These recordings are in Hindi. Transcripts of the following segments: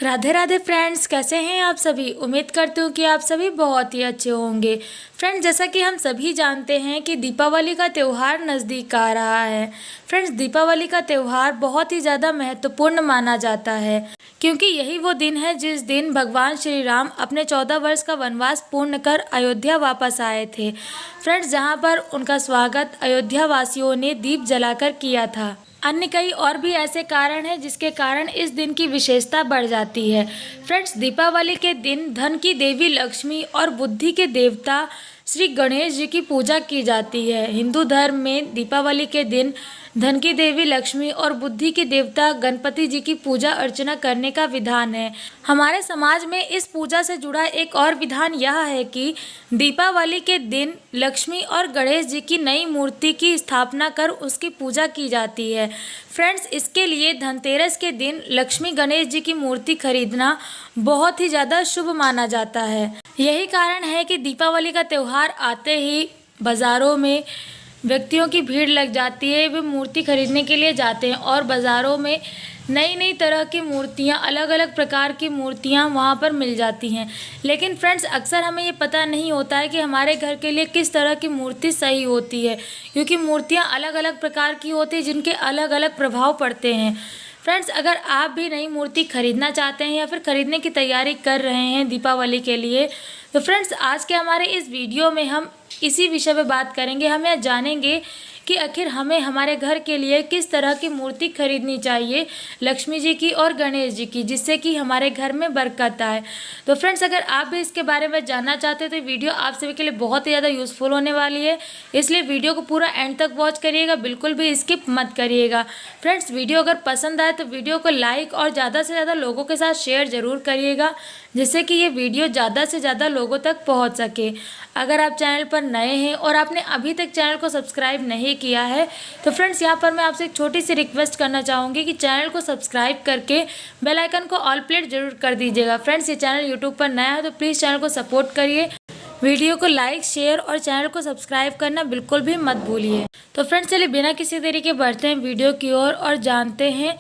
राधे राधे फ्रेंड्स, कैसे हैं आप सभी। उम्मीद करती हूँ कि आप सभी बहुत ही अच्छे होंगे। फ्रेंड्स, जैसा कि हम सभी जानते हैं कि दीपावली का त्यौहार नज़दीक आ रहा है। फ्रेंड्स, दीपावली का त्यौहार बहुत ही ज़्यादा महत्वपूर्ण माना जाता है, क्योंकि यही वो दिन है जिस दिन भगवान श्री राम अपने 14 वर्ष का वनवास पूर्ण कर अयोध्या वापस आए थे। फ्रेंड्स, जहाँ पर उनका स्वागत अयोध्या वासियों ने दीप जलाकर किया था। अन्य कई और भी ऐसे कारण हैं जिसके कारण इस दिन की विशेषता बढ़ जाती है। फ्रेंड्स, दीपावली के दिन धन की देवी लक्ष्मी और बुद्धि के देवता श्री गणेश जी की पूजा की जाती है। हिंदू धर्म में दीपावली के दिन धन की देवी लक्ष्मी और बुद्धि के देवता गणपति जी की पूजा अर्चना करने का विधान है। हमारे समाज में इस पूजा से जुड़ा एक और विधान यह है कि दीपावली के दिन लक्ष्मी और गणेश जी की नई मूर्ति की स्थापना कर उसकी पूजा की जाती है। फ्रेंड्स, इसके लिए धनतेरस के दिन लक्ष्मी गणेश जी की मूर्ति खरीदना बहुत ही ज़्यादा शुभ माना जाता है। यही कारण है कि दीपावली का त्यौहार आते ही बाज़ारों में व्यक्तियों की भीड़ लग जाती है। वे मूर्ति खरीदने के लिए जाते हैं और बाज़ारों में नई नई तरह की मूर्तियाँ, अलग अलग प्रकार की मूर्तियाँ वहाँ पर मिल जाती हैं। लेकिन फ्रेंड्स, अक्सर हमें ये पता नहीं होता है कि हमारे घर के लिए किस तरह की मूर्ति सही होती है, क्योंकि मूर्तियाँ अलग अलग प्रकार की होती हैं जिनके अलग अलग प्रभाव पड़ते हैं। फ्रेंड्स, अगर आप भी नई मूर्ति खरीदना चाहते हैं या फिर खरीदने की तैयारी कर रहे हैं दीपावली के लिए, तो फ्रेंड्स, आज के हमारे इस वीडियो में हम इसी विषय पे बात करेंगे। हम यह जानेंगे कि आखिर हमें हमारे घर के लिए किस तरह की मूर्ति खरीदनी चाहिए, लक्ष्मी जी की और गणेश जी की, जिससे कि हमारे घर में बरकत आए। तो फ्रेंड्स, अगर आप भी इसके बारे में जानना चाहते हो तो वीडियो आप सभी के लिए बहुत ही ज़्यादा यूज़फुल होने वाली है, इसलिए वीडियो को पूरा एंड तक वॉच करिएगा, बिल्कुल भी स्किप मत करिएगा। फ्रेंड्स, वीडियो अगर पसंद आए तो वीडियो को लाइक और ज़्यादा से ज़्यादा लोगों के साथ शेयर ज़रूर करिएगा, जिससे कि ये वीडियो ज़्यादा से ज़्यादा लोगों तक पहुंच सके। अगर आप चैनल पर नए हैं और आपने अभी तक चैनल को सब्सक्राइब नहीं किया है तो फ्रेंड्स, यहाँ पर मैं आपसे एक छोटी सी रिक्वेस्ट करना चाहूँगी कि चैनल को सब्सक्राइब करके बेल आइकन को ऑल प्लेट जरूर कर दीजिएगा। फ्रेंड्स, ये चैनल यूट्यूब पर नया है तो प्लीज़ चैनल को सपोर्ट करिए, वीडियो को लाइक, शेयर और चैनल को सब्सक्राइब करना बिल्कुल भी मत भूलिए। तो फ्रेंड्स, चलिए बिना किसी देरी के बढ़ते हैं वीडियो की ओर और जानते हैं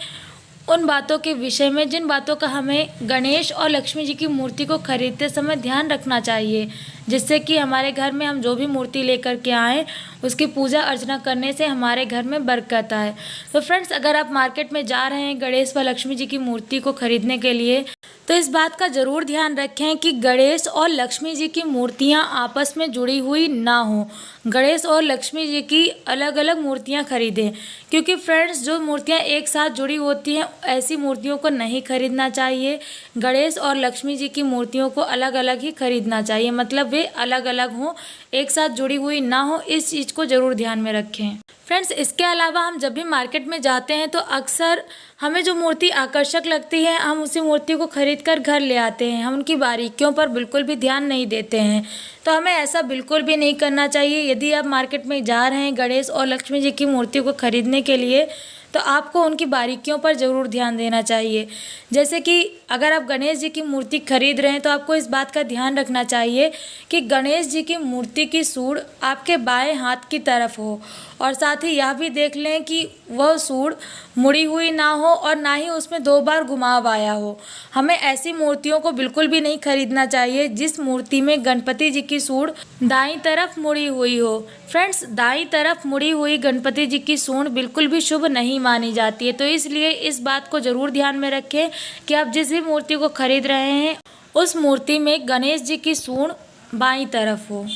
उन बातों के विषय में जिन बातों का हमें गणेश और लक्ष्मी जी की मूर्ति को खरीदते समय ध्यान रखना चाहिए, जिससे कि हमारे घर में हम जो भी मूर्ति लेकर के आएँ उसकी पूजा अर्चना करने से हमारे घर में बरकत आए। तो फ्रेंड्स, अगर आप मार्केट में जा रहे हैं गणेश व लक्ष्मी जी की मूर्ति को खरीदने के लिए, तो इस बात का ज़रूर ध्यान रखें कि गणेश और लक्ष्मी जी की मूर्तियां आपस में जुड़ी हुई ना हो। गणेश और लक्ष्मी जी की अलग अलग मूर्तियां खरीदें, क्योंकि फ्रेंड्स, जो मूर्तियां एक साथ जुड़ी होती हैं ऐसी मूर्तियों को नहीं खरीदना चाहिए। गणेश और लक्ष्मी जी की मूर्तियों को अलग अलग ही खरीदना चाहिए, मतलब वे अलग अलग हों, एक साथ जुड़ी हुई ना हो। इस चीज़ को ज़रूर ध्यान में रखें। फ्रेंड्स, इसके अलावा हम जब भी मार्केट में जाते हैं तो अक्सर हमें जो मूर्ति आकर्षक लगती है हम उसी मूर्ति को खरीद कर घर ले आते हैं। हम उनकी बारीकियों पर बिल्कुल भी ध्यान नहीं देते हैं, तो हमें ऐसा बिल्कुल भी नहीं करना चाहिए। यदि आप मार्केट में जा रहे हैं गणेश और लक्ष्मी जी की मूर्ति को खरीदने के लिए, तो आपको उनकी बारीकियों पर ज़रूर ध्यान देना चाहिए। जैसे कि अगर आप गणेश जी की मूर्ति खरीद रहे हैं तो आपको इस बात का ध्यान रखना चाहिए कि गणेश जी की मूर्ति की सूंड आपके बाएं हाथ की तरफ हो, और साथ ही यह भी देख लें कि वह सूंड मुड़ी हुई ना हो और ना ही उसमें 2 बार घुमाव आया हो। हमें ऐसी मूर्तियों को बिल्कुल भी नहीं खरीदना चाहिए जिस मूर्ति में गणपति जी की सूंड दाईं तरफ मुड़ी हुई हो। फ्रेंड्स, दाईं तरफ मुड़ी हुई गणपति जी की सूंड बिल्कुल भी शुभ नहीं मानी जाती है, तो इसलिए इस बात को ज़रूर ध्यान में रखें कि आप जिस भी मूर्ति को खरीद रहे हैं उस मूर्ति में गणेश जी की सूंड बाईं तरफ हो।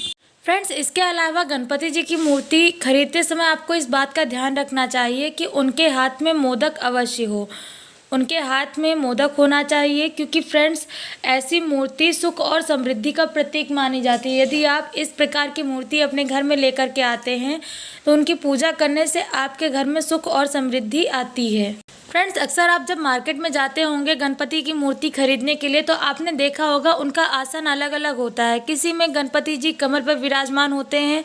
फ्रेंड्स, इसके अलावा गणपति जी की मूर्ति खरीदते समय आपको इस बात का ध्यान रखना चाहिए कि उनके हाथ में मोदक अवश्य हो। उनके हाथ में मोदक होना चाहिए, क्योंकि फ्रेंड्स, ऐसी मूर्ति सुख और समृद्धि का प्रतीक मानी जाती है। यदि आप इस प्रकार की मूर्ति अपने घर में लेकर के आते हैं तो उनकी पूजा करने से आपके घर में सुख और समृद्धि आती है। फ्रेंड्स, अक्सर आप जब मार्केट में जाते होंगे गणपति की मूर्ति खरीदने के लिए तो आपने देखा होगा उनका आसन अलग अलग होता है। किसी में गणपति जी कमर पर विराजमान होते हैं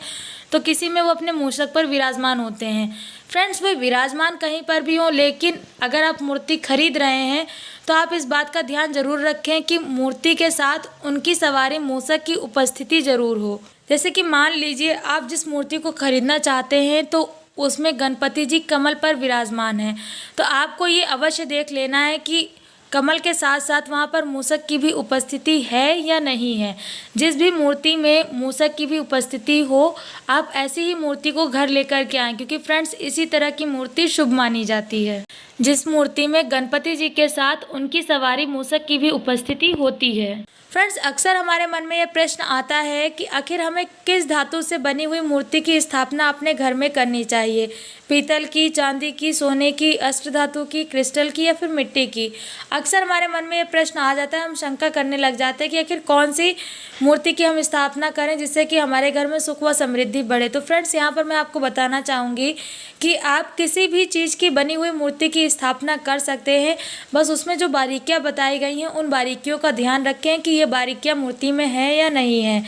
तो किसी में वो अपने मूषक पर विराजमान होते हैं। फ्रेंड्स, वे विराजमान कहीं पर भी हों, लेकिन अगर आप मूर्ति खरीद रहे हैं तो आप इस बात का ध्यान जरूर रखें कि मूर्ति के साथ उनकी सवारी मूषक की उपस्थिति जरूर हो। जैसे कि मान लीजिए आप जिस मूर्ति को खरीदना चाहते हैं तो उसमें गणपति जी कमल पर विराजमान हैं, तो आपको ये अवश्य देख लेना है कि कमल के साथ साथ वहाँ पर मूषक की भी उपस्थिति है या नहीं है। जिस भी मूर्ति में मूषक की भी उपस्थिति हो, आप ऐसी ही मूर्ति को घर लेकर के आएँ, क्योंकि फ्रेंड्स इसी तरह की मूर्ति शुभ मानी जाती है। जिस मूर्ति में गणपति जी के साथ उनकी सवारी मूषक की भी उपस्थिति होती है। फ्रेंड्स, अक्सर हमारे मन में यह प्रश्न आता है कि आखिर हमें किस धातु से बनी हुई मूर्ति की स्थापना अपने घर में करनी चाहिए, पीतल की, चांदी की, सोने की, अष्टधातु की, क्रिस्टल की या फिर मिट्टी की। अक्सर हमारे मन में यह प्रश्न आ जाता है, हम शंका करने लग जाते हैं कि आखिर कौन सी मूर्ति की हम स्थापना करें जिससे कि हमारे घर में सुख व समृद्धि बढ़े। तो फ्रेंड्स, यहाँ पर मैं आपको बताना चाहूँगी कि आप किसी भी चीज़ की बनी हुई मूर्ति की स्थापना कर सकते हैं, बस उसमें जो बारीकियाँ बताई गई हैं उन बारीकियों का ध्यान रखें कि ये बारीकियाँ मूर्ति में है या नहीं है।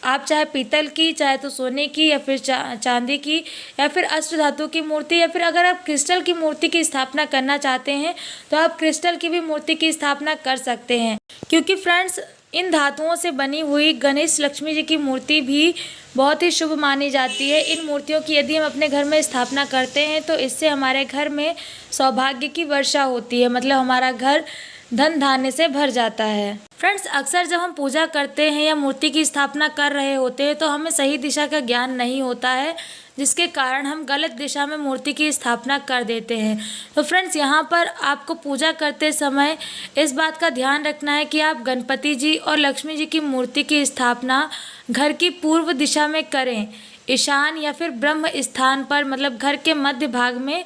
आप चाहे पीतल की, चाहे तो सोने की या फिर चांदी की या फिर अष्टधातु की मूर्ति, या फिर अगर आप क्रिस्टल की मूर्ति की स्थापना करना चाहते हैं तो आप क्रिस्टल की भी मूर्ति की स्थापना कर सकते हैं, क्योंकि फ्रेंड्स इन धातुओं से बनी हुई गणेश लक्ष्मी जी की मूर्ति भी बहुत ही शुभ मानी जाती है। इन मूर्तियों की यदि हम अपने घर में स्थापना करते हैं तो इससे हमारे घर में सौभाग्य की वर्षा होती है, मतलब हमारा घर धन धान्य से भर जाता है। फ्रेंड्स, अक्सर जब हम पूजा करते हैं या मूर्ति की स्थापना कर रहे होते हैं तो हमें सही दिशा का ज्ञान नहीं होता है, जिसके कारण हम गलत दिशा में मूर्ति की स्थापना कर देते हैं। तो फ्रेंड्स, यहाँ पर आपको पूजा करते समय इस बात का ध्यान रखना है कि आप गणपति जी और लक्ष्मी जी की मूर्ति की स्थापना घर की पूर्व दिशा में करें, ईशान या फिर ब्रह्म स्थान पर, मतलब घर के मध्य भाग में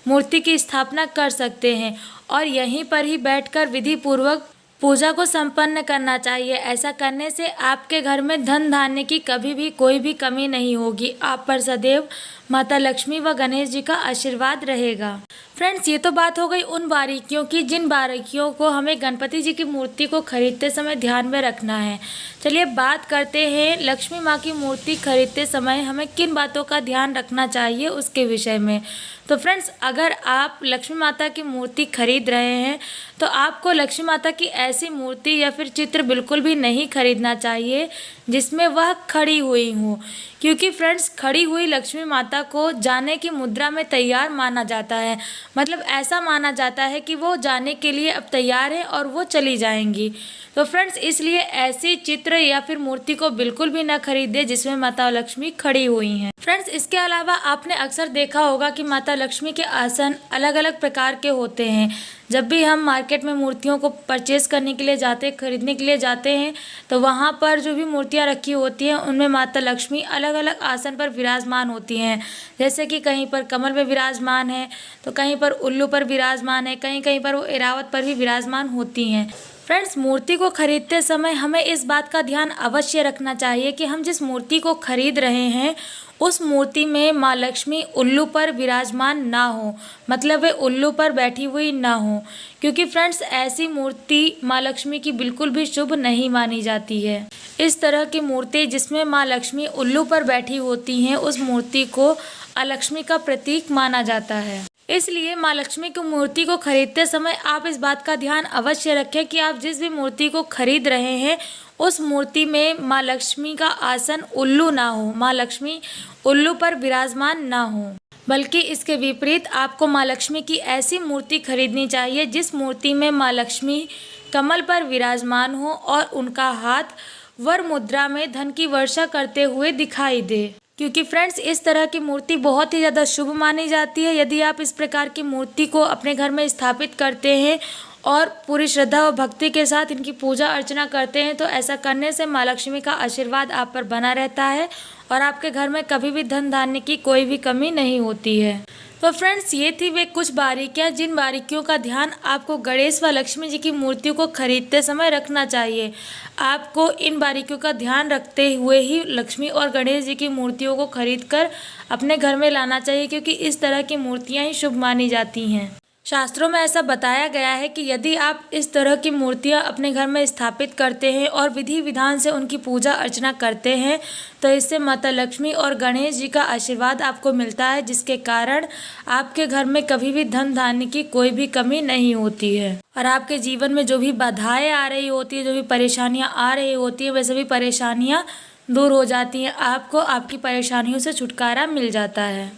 मूर्ति की स्थापना कर सकते हैं और यहीं पर ही बैठकर विधि पूर्वक पूजा को संपन्न करना चाहिए। ऐसा करने से आपके घर में धन धान्य की कभी भी कोई भी कमी नहीं होगी। आप पर सदैव माता लक्ष्मी व गणेश जी का आशीर्वाद रहेगा। फ्रेंड्स, ये तो बात हो गई उन बारीकियों की जिन बारीकियों को हमें गणपति जी की मूर्ति को खरीदते समय ध्यान में रखना है। चलिए बात करते हैं लक्ष्मी माँ की मूर्ति खरीदते समय हमें किन बातों का ध्यान रखना चाहिए उसके विषय में। तो फ्रेंड्स, अगर आप लक्ष्मी माता की मूर्ति खरीद रहे हैं तो आपको लक्ष्मी माता की ऐसी मूर्ति या फिर चित्र बिल्कुल भी नहीं खरीदना चाहिए जिसमें वह खड़ी हुई हो, क्योंकि फ्रेंड्स खड़ी हुई लक्ष्मी माता को जाने की मुद्रा में तैयार माना जाता है, मतलब ऐसा माना जाता है कि वो जाने के लिए अब तैयार है और वो चली जाएंगी। तो फ्रेंड्स, इसलिए ऐसी चित्र या फिर मूर्ति को बिल्कुल भी ना खरीदे जिसमें माता लक्ष्मी खड़ी हुई हैं। फ्रेंड्स, इसके अलावा आपने अक्सर देखा होगा कि माता लक्ष्मी के आसन अलग अलग प्रकार के होते हैं। जब भी हम मार्केट में मूर्तियों को परचेस करने के लिए जाते हैं, खरीदने के लिए जाते हैं, तो वहाँ पर जो भी मूर्तियाँ रखी होती हैं उनमें माता लक्ष्मी अलग अलग आसन पर विराजमान होती हैं। जैसे कि कहीं पर कमल में विराजमान है, तो कहीं पर उल्लू पर विराजमान है, कहीं कहीं पर वो ऐरावत पर भी विराजमान होती हैं। फ्रेंड्स, मूर्ति को खरीदते समय हमें इस बात का ध्यान अवश्य रखना चाहिए कि हम जिस मूर्ति को खरीद रहे हैं उस मूर्ति में माँ लक्ष्मी उल्लू पर विराजमान ना हो, मतलब वे उल्लू पर बैठी हुई ना हो, क्योंकि फ्रेंड्स ऐसी मूर्ति माँ लक्ष्मी की बिल्कुल भी शुभ नहीं मानी जाती है। इस तरह की मूर्ति जिसमें माँ लक्ष्मी उल्लू पर बैठी होती हैं उस मूर्ति को अलक्ष्मी का प्रतीक माना जाता है। इसलिए माँ लक्ष्मी की मूर्ति को खरीदते समय आप इस बात का ध्यान अवश्य रखें कि आप जिस भी मूर्ति को खरीद रहे हैं उस मूर्ति में माँ लक्ष्मी का आसन उल्लू ना हो, माँ लक्ष्मी उल्लू पर विराजमान ना हो, बल्कि इसके विपरीत आपको माँ लक्ष्मी की ऐसी मूर्ति खरीदनी चाहिए जिस मूर्ति में माँ लक्ष्मी कमल पर विराजमान हो और उनका हाथ वर मुद्रा में धन की वर्षा करते हुए दिखाई दे, क्योंकि फ्रेंड्स इस तरह की मूर्ति बहुत ही ज़्यादा शुभ मानी जाती है। यदि आप इस प्रकार की मूर्ति को अपने घर में स्थापित करते हैं और पूरी श्रद्धा और भक्ति के साथ इनकी पूजा अर्चना करते हैं तो ऐसा करने से माँ लक्ष्मी का आशीर्वाद आप पर बना रहता है और आपके घर में कभी भी धन धान्य की कोई भी कमी नहीं होती है। तो फ्रेंड्स, ये थी वे कुछ बारीकियाँ जिन बारीकियों का ध्यान आपको गणेश व लक्ष्मी जी की मूर्तियों को खरीदते समय रखना चाहिए। आपको इन बारीकियों का ध्यान रखते हुए ही लक्ष्मी और गणेश जी की मूर्तियों को खरीदकर अपने घर में लाना चाहिए, क्योंकि इस तरह की मूर्तियाँ ही शुभ मानी जाती हैं। शास्त्रों में ऐसा बताया गया है कि यदि आप इस तरह की मूर्तियां अपने घर में स्थापित करते हैं और विधि विधान से उनकी पूजा अर्चना करते हैं तो इससे माता लक्ष्मी और गणेश जी का आशीर्वाद आपको मिलता है, जिसके कारण आपके घर में कभी भी धन धान्य की कोई भी कमी नहीं होती है और आपके जीवन में जो भी बाधाएं आ रही होती है, जो भी परेशानियां आ रही होती है, वे सभी परेशानियां दूर हो जाती हैं। आपको आपकी परेशानियों से छुटकारा मिल जाता है।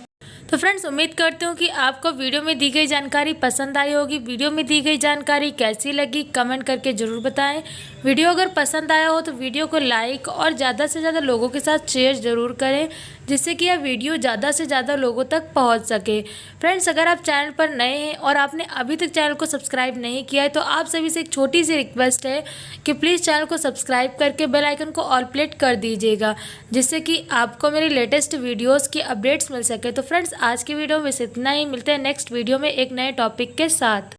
तो फ्रेंड्स उम्मीद करती हूँ कि आपको वीडियो में दी गई जानकारी पसंद आई होगी। वीडियो में दी गई जानकारी कैसी लगी कमेंट करके ज़रूर बताएं। वीडियो अगर पसंद आया हो तो वीडियो को लाइक और ज़्यादा से ज़्यादा लोगों के साथ शेयर ज़रूर करें, जिससे कि यह वीडियो ज़्यादा से ज़्यादा लोगों तक पहुंच सके। फ्रेंड्स अगर आप चैनल पर नए हैं और आपने अभी तक चैनल को सब्सक्राइब नहीं किया है तो आप सभी से एक छोटी सी रिक्वेस्ट है कि प्लीज़ चैनल को सब्सक्राइब करके बेल आइकन को ऑल प्लेट कर दीजिएगा, जिससे कि आपको मेरी लेटेस्ट वीडियोज़ की अपडेट्स मिल सके। तो फ्रेंड्स आज की वीडियो में बस इतना ही। मिलते हैं नेक्स्ट वीडियो में एक नए टॉपिक के साथ।